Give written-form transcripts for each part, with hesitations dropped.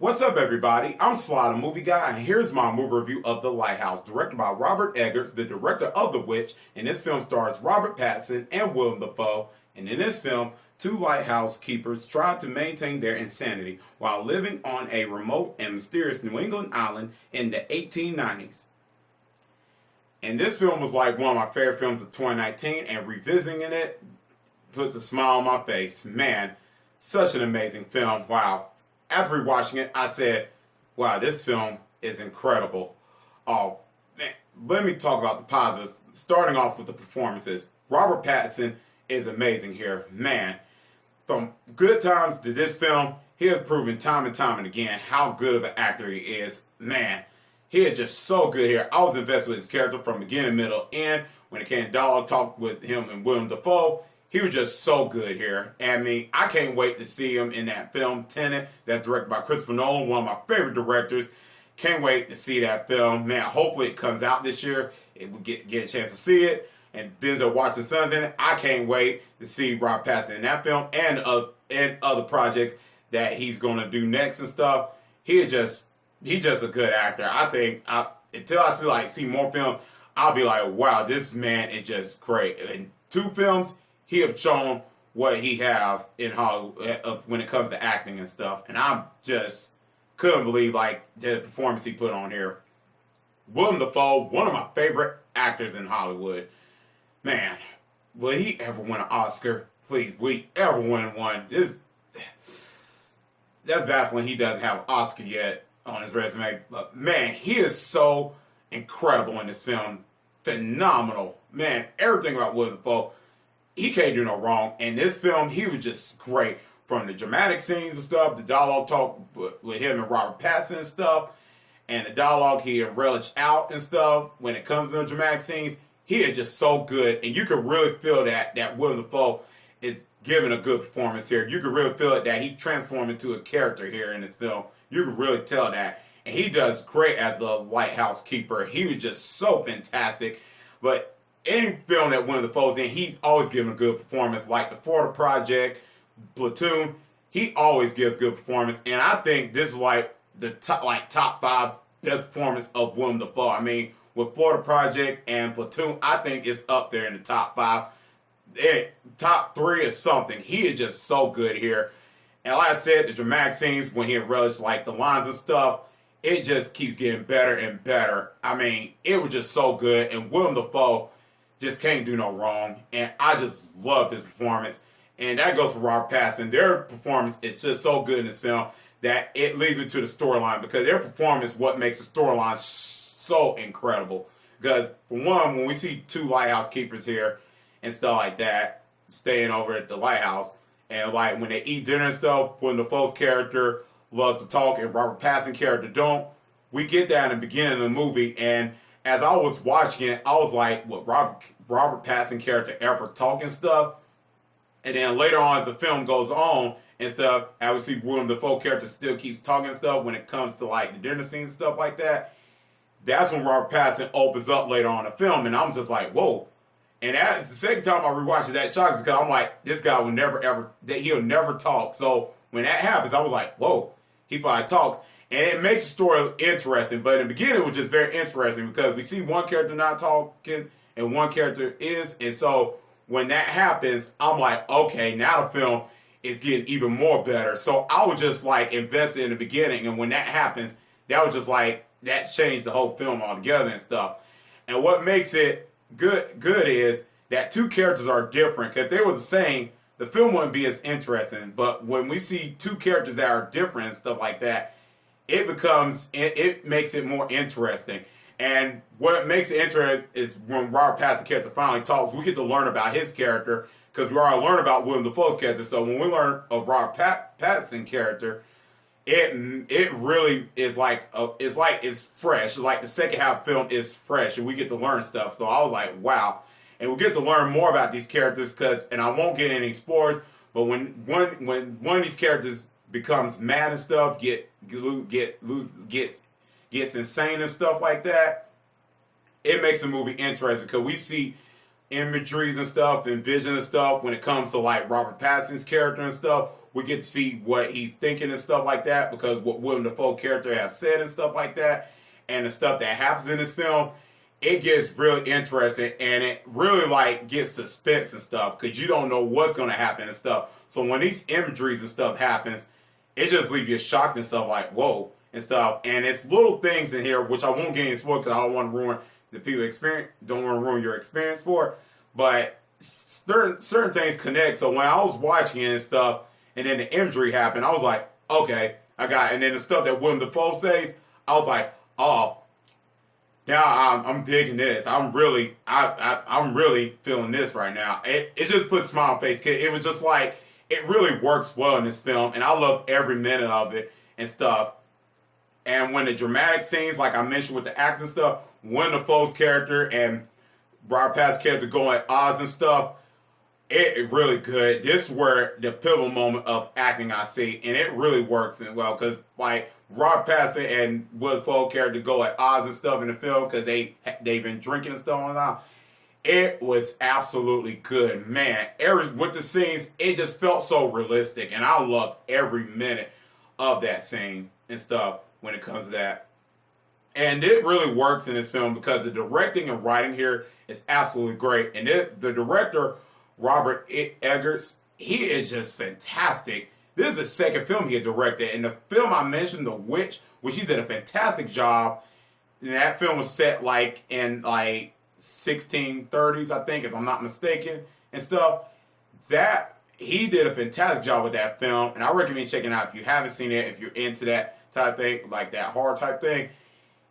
What's up, everybody? I'm Sly The Movie Guy, and here's my movie review of The Lighthouse, directed by Robert Eggers, the director of The Witch. And this film stars Robert Pattinson and Willem Dafoe. And in this film, two lighthouse keepers try to maintain their insanity while living on a remote and mysterious New England island in the 1890s. And this film was like one of my favorite films of 2019, and revisiting it puts a smile on my face. Man, such an amazing film. Wow. After rewatching it, I said, wow, this film is incredible. Oh, man. Let me talk about the positives. Starting off with the performances. Robert Pattinson is amazing here. Man, from Good Times to this film, he has proven time and time and again how good of an actor he is. Man, he is just so good here. I was invested with his character from beginning, middle, end. When it came to dialogue talk with him and Willem Dafoe, he was just so good here. I mean, I can't wait to see him in that film, Tenet, that's directed by Christopher Nolan, one of my favorite directors. Can't wait to see that film. Man, hopefully it comes out this year. It will get a chance to see it. And Denzel Washington's in it. I can't wait to see Rob Pattinson in that film and other projects that he's going to do next and stuff. He's just a good actor. I think until I see more films, I'll be like, wow, this man is just great. In two films, he have shown what he have in Hollywood when it comes to acting and stuff. And I'm just couldn't believe like the performance he put on here. Willem Dafoe, one of my favorite actors in Hollywood. Man, will he ever win an Oscar? Please, will he ever win one? That's baffling he doesn't have an Oscar yet on his resume. But man, he is so incredible in this film. Phenomenal. Man, everything about Willem Dafoe, he can't do no wrong. In this film, he was just great. From the dramatic scenes and stuff, the dialogue talk with him and Robert Pattinson and stuff, and the dialogue he relished out and stuff. When it comes to the dramatic scenes, he is just so good. And you could really feel that Willem Dafoe is giving a good performance here. You could really feel it that he transformed into a character here in this film. You could really tell that. And he does great as a lighthouse keeper. He was just so fantastic. But any film that Willem Dafoe's in, he's always giving a good performance. Like The Florida Project, Platoon, he always gives good performance. And I think this is like the top five best performance of Willem Dafoe. I mean, with Florida Project and Platoon, I think it's up there in the top five. Top three is something. He is just so good here. And like I said, the dramatic scenes when he relished like the lines and stuff, it just keeps getting better and better. I mean, it was just so good. And Willem Dafoe just can't do no wrong. And I just loved his performance. And that goes for Robert Pattinson. Their performance is just so good in this film that it leads me to the storyline, because their performance is what makes the storyline so incredible. Because for one, when we see two lighthouse keepers here and stuff like that, staying over at the lighthouse, and like when they eat dinner and stuff, when Dafoe's character loves to talk and Robert Pattinson's character don't, we get that in the beginning of the movie. And as I was watching it, I was like, would Robert Pattinson's character ever talk and stuff? And then later on, as the film goes on and stuff, I would see Willem Dafoe character still keeps talking and stuff when it comes to like the dinner scenes and stuff like that. That's when Robert Pattinson opens up later on in the film, and I'm just like, whoa. And that's the second time I rewatched it, that shocks, because I'm like, this guy will never ever, he'll never talk. So when that happens, I was like, whoa, he finally talks. And it makes the story interesting. But in the beginning, it was just very interesting because we see one character not talking and one character is. And so when that happens, I'm like, okay, now the film is getting even more better. So I was just like invested in the beginning. And when that happens, that was just like, that changed the whole film altogether and stuff. And what makes it good is that two characters are different. Because if they were the same, the film wouldn't be as interesting. But when we see two characters that are different and stuff like that, it makes it more interesting. And what makes it interesting is when Robert Pattinson's character finally talks, we get to learn about his character, because we already learned about Willem Dafoe's character. So when we learn of Robert Pattinson's character, it really is like it's fresh. Like the second half of the film is fresh, and we get to learn stuff. So I was like, wow. And we get to learn more about these characters, and I won't get any spoilers, but when one of these characters becomes mad and stuff, gets insane and stuff like that, it makes the movie interesting, because we see imageries and stuff and vision and stuff when it comes to like Robert Pattinson's character and stuff. we get to see what he's thinking and stuff like that, because what Willem Dafoe character have said and stuff like that, and the stuff that happens in this film, it gets really interesting, and it really like gets suspense and stuff, because you don't know what's going to happen and stuff. So when these imageries and stuff happens, it just leaves you shocked and stuff, like whoa and stuff. And it's little things in here which I won't get any spoiled because I don't want to ruin the people experience, don't want to ruin your experience for it. But certain things connect. So when I was watching it and stuff, and then the imagery happened, I was like, okay, I got it. And then the stuff that Willem Dafoe says, I was like, oh, now I'm digging this. I'm really feeling this right now. It just puts a smile on my face. It was just like, it really works well in this film, and I loved every minute of it and stuff. And when the dramatic scenes, like I mentioned with the acting stuff, Willem Dafoe's character and Robert Pattinson's character going at odds and stuff, it really good. This is where the pivotal moment of acting I see, and it really works and well, because like Robert Pattinson and Willem Dafoe character go at odds and stuff in the film because they've been drinking and stuff on that. It was absolutely good, man. With the scenes, it just felt so realistic, and I loved every minute of that scene and stuff when it comes to that. And it really works in this film because the directing and writing here is absolutely great. And the director, Robert Eggers, he is just fantastic. This is the second film he had directed, and the film I mentioned, The Witch, which he did a fantastic job. And that film was set like in like 1630s, I think, if I'm not mistaken, and stuff. That he did a fantastic job with that film, and I recommend checking it out if you haven't seen it, if you're into that type of thing, like that horror type thing.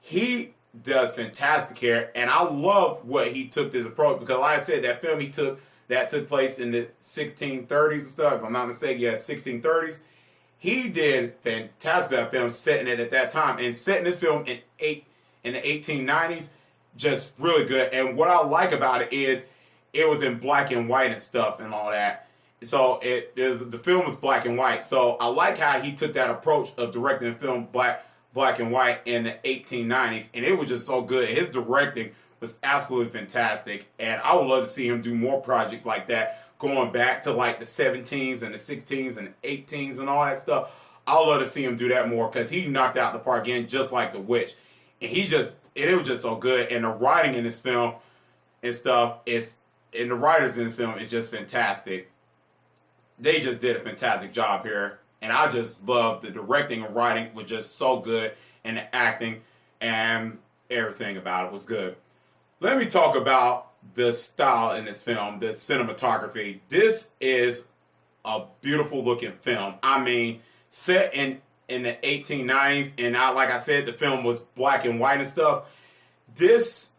He does fantastic here, and I love what he took this approach, because like I said, that film took place in the 1630s and stuff. If I'm not mistaken, yeah, 1630s. He did fantastic with that film, setting it at that time, and setting this film in the 1890s. Just really good. And what I like about it is it was in black and white and stuff and all that. So the film was black and white. So I like how he took that approach of directing the film black and white in the 1890s. And it was just so good. His directing was absolutely fantastic. And I would love to see him do more projects like that, going back to like the 17s and the 16s and the 18s and all that stuff. I would love to see him do that more, because he knocked out the park again, just like The Witch. And it was just so good. And the writing in this film and stuff and the writers in this film is just fantastic. They just did a fantastic job here. And I just love the directing and writing was just so good. And the acting and everything about it was good. Let me talk about the style in this film, the cinematography. This is a beautiful looking film. I mean, set in the 1890s, and like I said, the film was black and white and stuff. This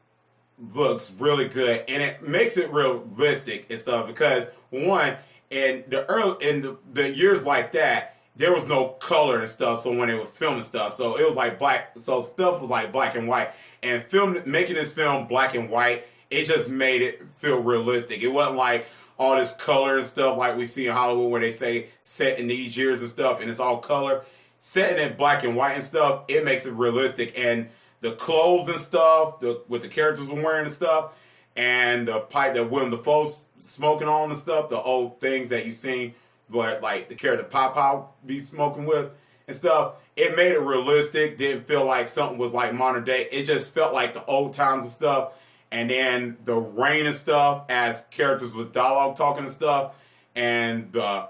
looks really good, and it makes it realistic and stuff, because one, in the years like that, there was no color and stuff. So when it was filming stuff, so it was like black. So stuff was like black and white, and making this film black and white, it just made it feel realistic. It wasn't like all this color and stuff like we see in Hollywood, where they say set in these years and stuff, and it's all color. Setting it black and white and stuff, it makes it realistic. And the clothes and stuff, what the characters were wearing and stuff, and the pipe that Willem Dafoe's smoking on and stuff, the old things that you've seen, but like the character Pop be smoking with and stuff, it made it realistic. Didn't feel like something was like modern day. It just felt like the old times and stuff. And then the rain and stuff, as characters with dialogue talking and stuff, and the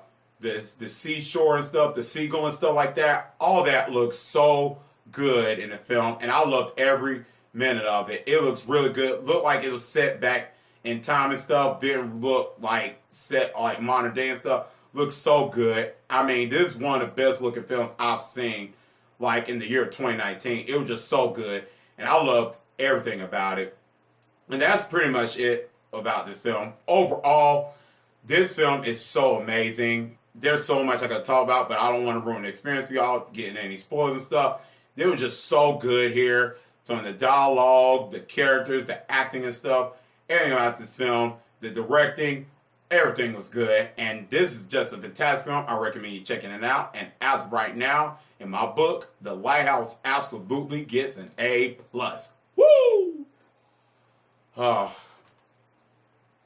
seashore and stuff, the seagull and stuff like that, all that looks so good in the film, and I loved every minute of it. It looks really good. Looked like it was set back in time and stuff. Didn't look like set like modern day and stuff. Looks so good. I mean, this is one of the best looking films I've seen, like in the year 2019. It was just so good, and I loved everything about it. And that's pretty much it about this film. Overall, this film is so amazing. There's so much I could talk about, but I don't want to ruin the experience for y'all, getting any spoilers and stuff. They were just so good here. From the dialogue, the characters, the acting and stuff. Everything about this film, the directing, everything was good. And this is just a fantastic film. I recommend you checking it out. And as of right now, in my book, The Lighthouse absolutely gets an A+. Woo! Oh.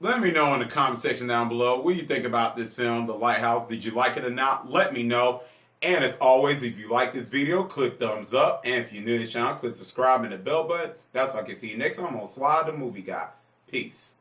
Let me know in the comment section down below what you think about this film, The Lighthouse. Did you like it or not? Let me know. And as always, if you like this video, click thumbs up. And if you're new to the channel, click subscribe and the bell button. That's so I can see you next time on Sly The Movie Guy. Peace.